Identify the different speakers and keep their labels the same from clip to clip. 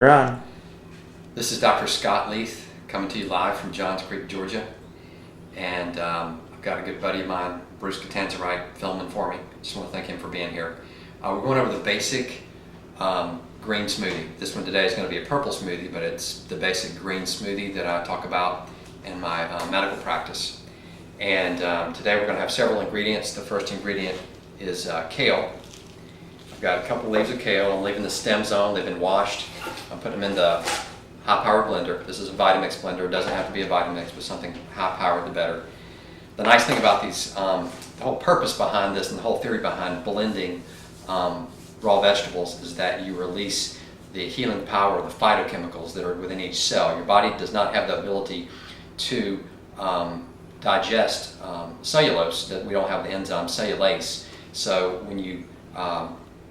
Speaker 1: Ron.
Speaker 2: This is Dr. Scott Leith coming to you live from Johns Creek, Georgia. And I've got a good buddy of mine, Bruce Catanzarite, filming for me. Just want to thank him for being here. We're going over the basic green smoothie. This one today is going to be a purple smoothie, but it's the basic green smoothie that I talk about in my medical practice. And today we're going to have several ingredients. The first ingredient is kale. I've got a couple leaves of kale. I'm leaving the stems on. They've been washed. I'm putting them in the high-powered blender. This is a Vitamix blender. It doesn't have to be a Vitamix, but something high-powered the better. The nice thing about these, the whole purpose behind this and the whole theory behind blending raw vegetables is that you release the healing power of the phytochemicals that are within each cell. Your body does not have the ability to digest cellulose. That we don't have the enzyme cellulase. So when you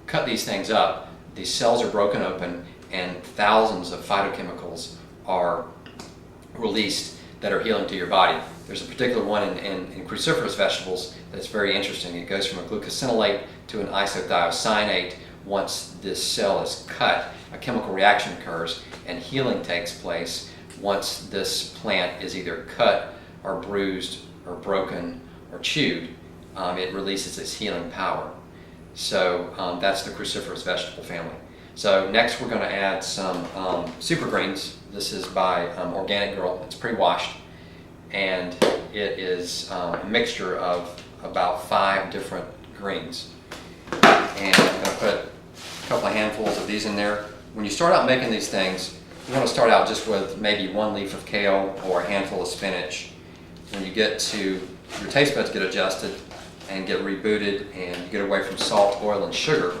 Speaker 2: cut these things up, these cells are broken open and thousands of phytochemicals are released that are healing to your body. There's a particular one in cruciferous vegetables that's very interesting. It goes from a glucosinolate to an isothiocyanate. Once this cell is cut, a chemical reaction occurs and healing takes place once this plant is either cut or bruised or broken or chewed. It releases its healing power. So that's the cruciferous vegetable family. So next we're going to add some super greens. This is by Organic Girl. It's pre-washed, and it is a mixture of about 5 different greens. And I'm going to put a couple of handfuls of these in there. When you start out making these things, you want to start out just with maybe 1 leaf of kale or a handful of spinach. When you get to, your taste buds get adjusted and get rebooted and you get away from salt, oil, and sugar,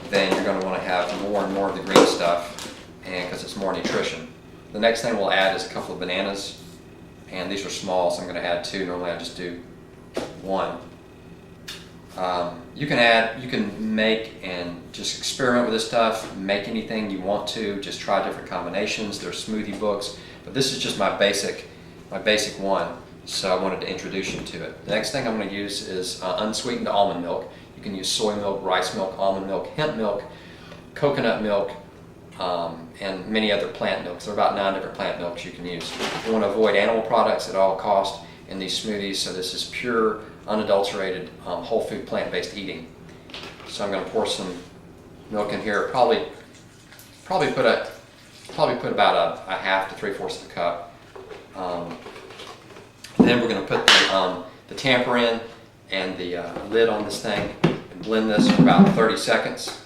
Speaker 2: then you're going to want to have more and more of the green stuff, and because it's more nutrition. The next thing we'll add is a couple of bananas, and these are small, so I'm going to add 2. Normally I just do 1. You can make and just experiment with this stuff, make anything you want to, just try different combinations. There's smoothie books, but this is just my basic one. So I wanted to introduce you to it. The next thing I'm going to use is unsweetened almond milk. You can use soy milk, rice milk, almond milk, hemp milk, coconut milk, and many other plant milks. There are about 9 different plant milks you can use. You want to avoid animal products at all costs in these smoothies, so this is pure, unadulterated, whole food, plant-based eating. So I'm going to pour some milk in here. Probably put about a half to 3/4 of a cup. Then we're going to put the tamper in and the lid on this thing and blend this for about 30 seconds.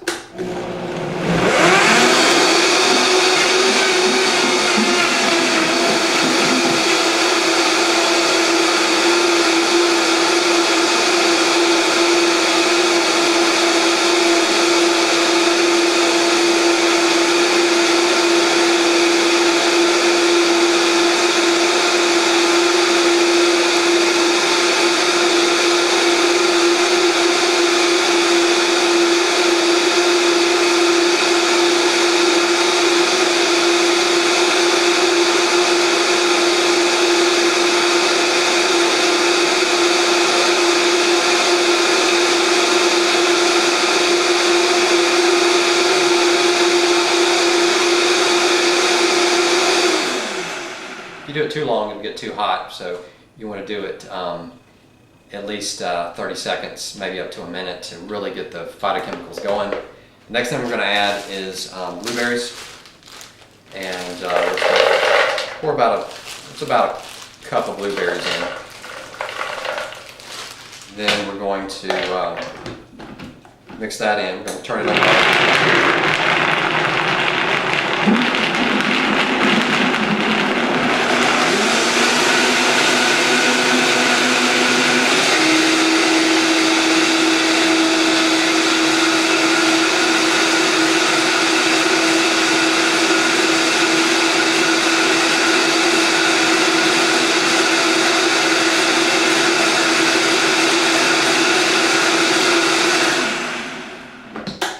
Speaker 2: If you do it too long, it'll get too hot, so you want to do it at least 30 seconds, maybe up to a minute, to really get the phytochemicals going. The next thing we're going to add is blueberries, and pour about a cup of blueberries in. Then we're going to mix that in. We're going to turn it on.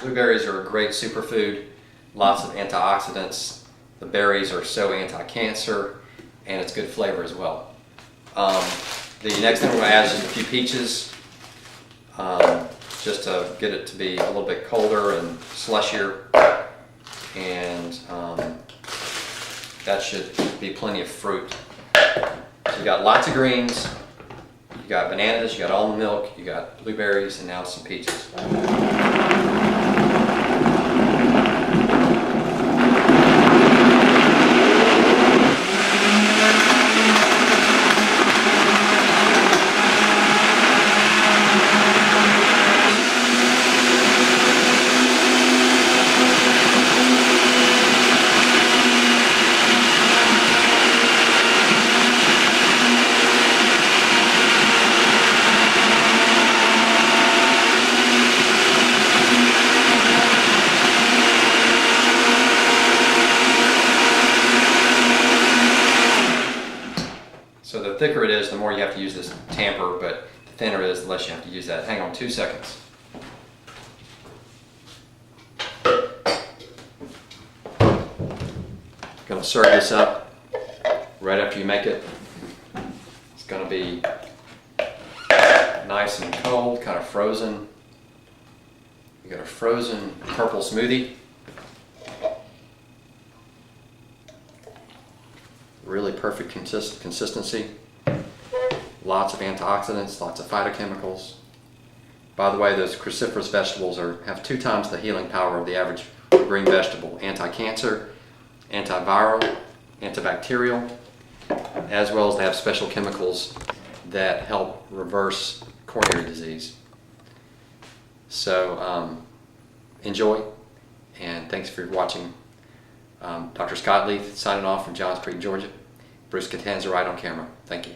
Speaker 2: Blueberries are a great superfood, lots of antioxidants. The berries are so anti-cancer, and it's good flavor as well. The next thing we're going to add is just a few peaches. just to get it to be a little bit colder and slushier. and that should be plenty of fruit. So you got lots of greens, you got bananas, you got almond milk, you got blueberries, and now some peaches. So the thicker it is, the more you have to use this tamper, but the thinner it is, the less you have to use that. Hang on 2 seconds. Gonna serve this up right after you make it. It's gonna be nice and cold, kind of frozen. You got a frozen purple smoothie. Really perfect consistency. Lots of antioxidants, lots of phytochemicals. By the way, those cruciferous vegetables have 2 times the healing power of the average green vegetable. Anti-cancer, antiviral, antibacterial, as well as they have special chemicals that help reverse coronary disease. So enjoy, and thanks for watching. Dr. Scott Leith signing off from Johns Creek, Georgia. Bruce Catanza right on camera. Thank you.